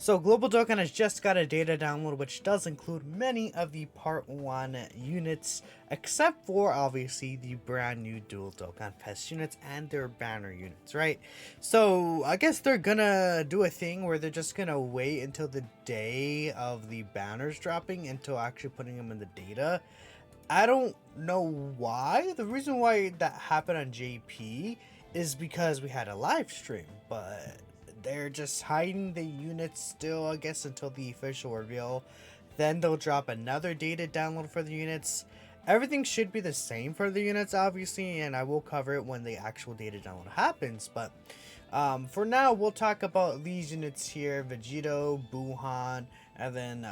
So Global Dokkan has just got a data download which does include many of the Part 1 units, except for obviously the brand new Dual Dokkan Fest units and their banner units, right? So I guess they're gonna do a thing where they're just gonna wait until the day of the banners dropping until actually putting them in the data. I don't know why. The reason why that happened on JP is because we had a live stream, but they're just hiding the units still, I guess, until the official reveal. Then they'll drop another data download for the units. Everything should be the same for the units, obviously, and I will cover it when the actual data download happens. But for now, we'll talk about these units here: Vegito, Buhan, and then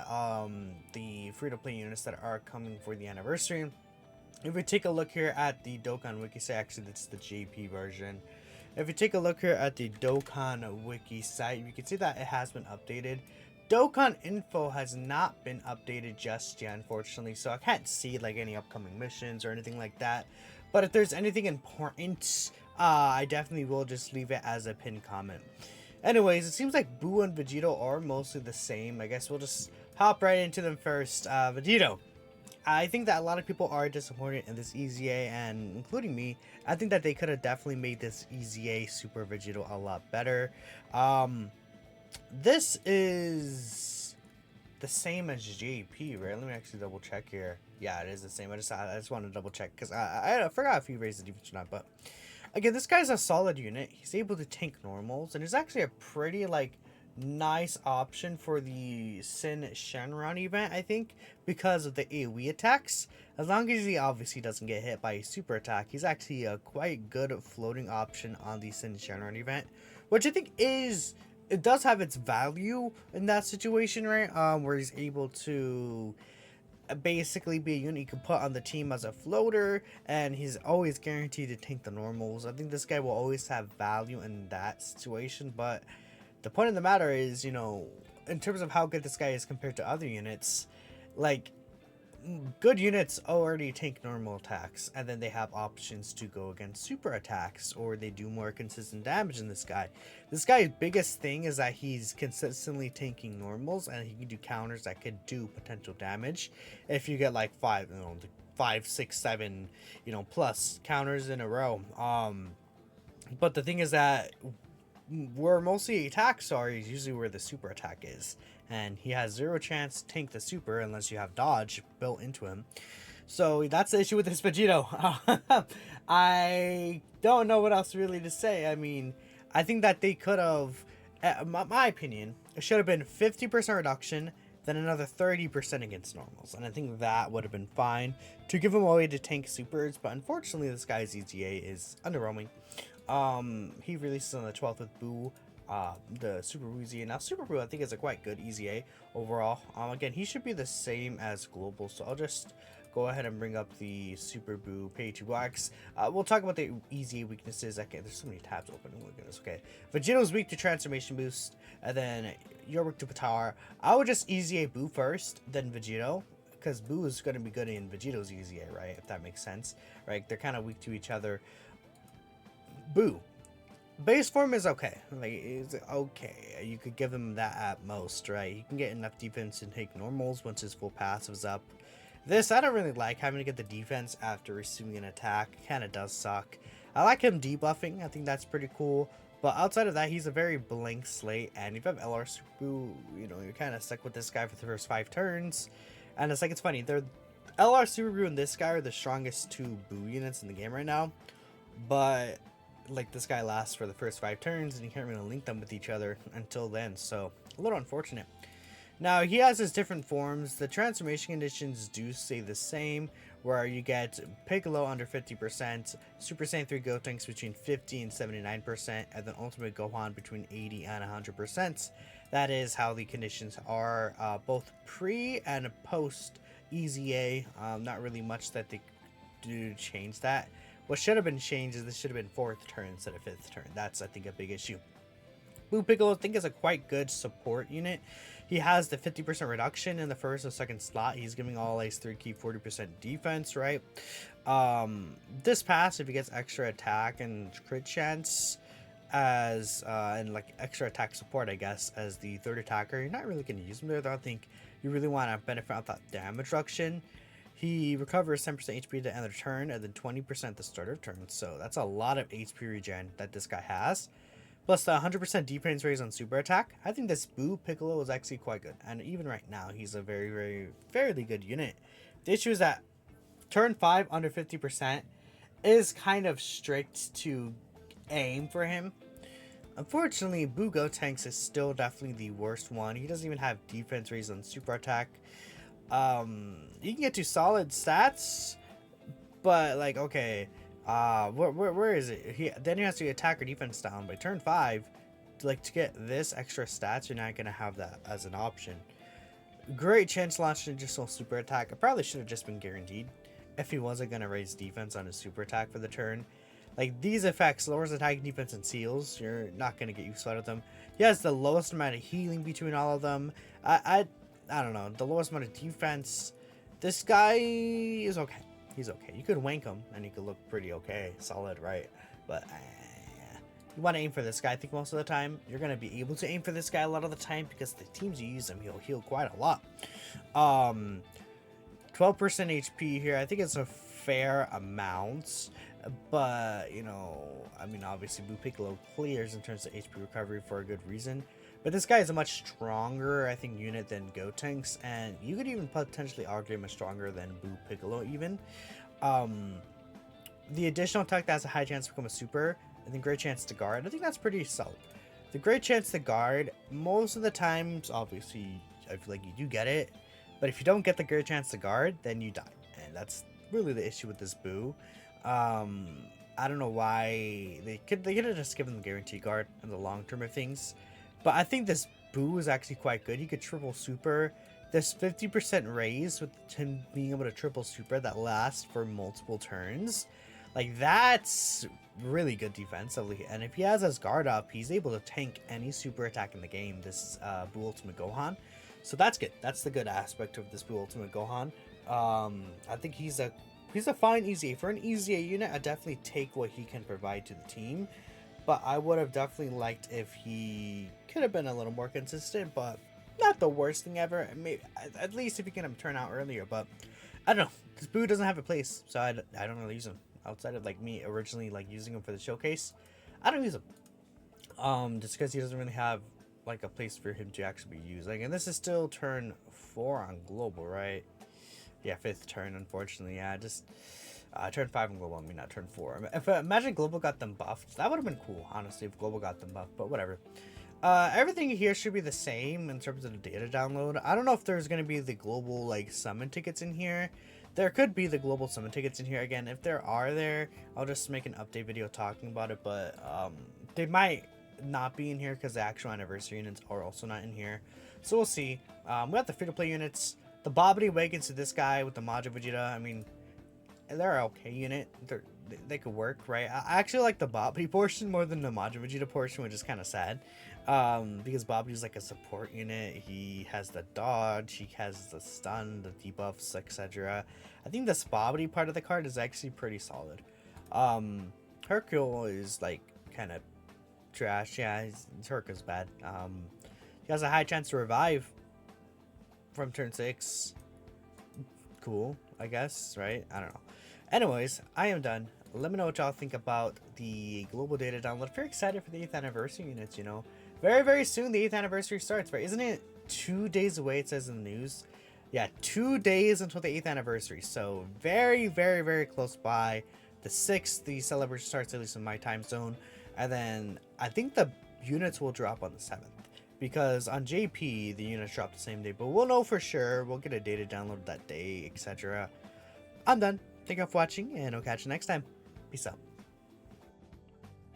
the free-to-play units that are coming for the anniversary. If we take a look here at the Dokkan Wiki site, actually that's the JP version. If you take a look here at the Dokkan Wiki site, you can see that it has been updated. Dokkan info has not been updated just yet, unfortunately, so I can't see like any upcoming missions or anything like that. But if there's anything important, I definitely will just leave it as a pinned comment. Anyways, it seems like Boo and Vegito are mostly the same. I guess we'll just hop right into them first. Vegito. I think that a lot of people are disappointed in this EZA, and including me. I think that they could have definitely made this EZA Super Vegito a lot better. This is the same as JP, right? Let me actually double check here. Yeah, it is the same. I just want to double check because I forgot if he raised the defense or not. But again, this guy's a solid unit. He's able to tank normals, and it's actually a pretty like nice option for the Sin Shenron event, I think, because of the AoE attacks. As long as he obviously doesn't get hit by a super attack, he's actually a quite good floating option on the Sin Shenron event, which I think it does have its value in that situation, right? Where he's able to basically be a unit you can put on the team as a floater, and he's always guaranteed to tank the normals. I think this guy will always have value in that situation, but the point of the matter is, you know, in terms of how good this guy is compared to other units, like, good units already tank normal attacks, and then they have options to go against super attacks, or they do more consistent damage than this guy. This guy's biggest thing is that he's consistently tanking normals, and he can do counters that could do potential damage. If you get like five, six, seven, plus counters in a row. But the thing is that where mostly attacks are is usually where the super attack is, and he has zero chance to tank the super unless you have dodge built into him. So that's the issue with this Vegito. I don't know what else really to say. I mean, I think that they could have, my opinion, it should have been 50% reduction, then another 30% against normals, and I think that would have been fine to give him a way to tank supers. But unfortunately, this guy's ETA is underwhelming. He releases on the 12th with Boo, the Super Woozy. Now, Super Boo, I think, is a quite good EZA overall. Again, he should be the same as Global, so I'll just go ahead and bring up the Super Boo page 2X. We'll talk about the EZA weaknesses. Okay, there's so many tabs open. Oh my goodness. Okay, Vegito's weak to Transformation Boost, and then you're weak to Power. I would just EZA Boo first, then Vegito, because Boo is going to be good in Vegito's EZA, right? If that makes sense, right? They're kind of weak to each other. Boo. Base form is okay. Like, it's okay. You could give him that at most, right? He can get enough defense and take normals once his full passive is up. This, I don't really like having to get the defense after receiving an attack. Kind of does suck. I like him debuffing. I think that's pretty cool. But outside of that, he's a very blank slate. And if you have LR Super Boo, you're kind of stuck with this guy for the first 5 turns. And it's like, it's funny. LR Super Boo and this guy are the strongest 2 Boo units in the game right now. But like, this guy lasts for the first 5 turns, and you can't really link them with each other until then, so a little unfortunate. Now, he has his different forms. The transformation conditions do stay the same, where you get Piccolo under 50%, Super Saiyan 3 Gotenks between 50 and 79%, and then Ultimate Gohan between 80 and 100%. That is how the conditions are, both pre and post EZA. Not really much that they do to change that. What should have been changed is this should have been 4th turn instead of 5th turn. That's, I think, a big issue. Boo Piccolo, I think, is a quite good support unit. He has the 50% reduction in the first and second slot. He's giving all Ace 3 key 40% defense, right? This pass, if he gets extra attack and crit chance, as and like extra attack support, I guess, as the third attacker. You're not really going to use him there, though. I think you really want to benefit off that damage reduction. He recovers 10% HP at the end of the turn and then 20% at the start of turn. So that's a lot of HP regen that this guy has. Plus the 100% defense raise on super attack. I think this Boo Piccolo is actually quite good. And even right now, he's a fairly good unit. The issue is that turn 5 under 50% is kind of strict to aim for him. Unfortunately, Boo Gotenks is still definitely the worst one. He doesn't even have defense raise on super attack. You can get to solid stats, but like, okay, where is it? Then he has to attack or defense down by turn 5. To get this extra stats, you're not gonna have that as an option. Great chance launching just on super attack. It probably should have just been guaranteed if he wasn't gonna raise defense on his super attack for the turn. Like, these effects lowers attack, defense, and seals. You're not gonna get used out of them. He has the lowest amount of healing between all of them. I don't know, the lowest amount of defense. This guy is okay. He's okay. You could wank him, and he could look pretty okay, solid, right? But you want to aim for this guy. I think most of the time you're gonna be able to aim for this guy a lot of the time because the teams you use him, he'll heal quite a lot. 12% HP here. I think it's a fair amount, but you know, I mean, obviously Boo Piccolo clears in terms of HP recovery for a good reason. But this guy is a much stronger, I think, unit than Gotenks, and you could even potentially argue much stronger than Boo Piccolo even. The additional attack that has a high chance to become a super, and then great chance to guard. I think that's pretty solid. The great chance to guard, most of the times, obviously, I feel like you do get it, but if you don't get the great chance to guard, then you die, and that's really the issue with this Boo. I don't know why they could have just given the guarantee guard in the long term of things. But I think this Boo is actually quite good. He could triple super. This 50% raise with him being able to triple super that lasts for multiple turns. Like, that's really good defensively. And if he has his guard up, he's able to tank any super attack in the game, this Boo Ultimate Gohan. So that's good. That's the good aspect of this Boo Ultimate Gohan. I think he's a fine easy. For an easy unit, I definitely take what he can provide to the team. But I would have definitely liked if he could have been a little more consistent, but not the worst thing ever. Maybe at least if he can turn out earlier. But I don't know. This Boo doesn't have a place, so I don't really use him outside of like me originally like using him for the showcase. I don't use him. Just because he doesn't really have like a place for him to actually be used. Like, and this is still turn 4 on global, right? Yeah, 5th turn. Unfortunately, yeah, just. Turn 5 and Global, I mean, not turn 4. If imagine Global got them buffed, that would have been cool, honestly, if Global got them buffed, but whatever. Everything here should be the same in terms of the data download. I don't know if there's going to be the global, like, summon tickets in here. There could be the global summon tickets in here. Again, if there are I'll just make an update video talking about it, but they might not be in here because the actual anniversary units are also not in here. So we'll see. We got the free-to-play units. The Bobbity Awakens to this guy with the Majin Vegeta, I mean, they're okay unit. They could work, right? I actually like the Bobbity portion more than the Majin Vegeta portion, which is kind of sad. Because Bobbity's like a support unit. He has the dodge, he has the stun, the debuffs, etc. I think this Bobbity part of the card is actually pretty solid. Hercule is like kind of trash. Yeah, Hercule's bad. He has a high chance to revive from turn 6. Cool, I guess, right? I don't know. Anyways, I am done. Let me know what y'all think about the global data download. Very excited for the 8th anniversary units, you know. Very, very soon the 8th anniversary starts, right? Isn't it 2 days away, it says in the news? Yeah, 2 days until the 8th anniversary. So very, very, very close by. The 6th, the celebration starts, at least in my time zone. And then I think the units will drop on the 7th. Because on JP, the units drop the same day. But we'll know for sure. We'll get a data download that day, etc. I'm done. Thank you all for watching, and I'll catch you next time. Peace out.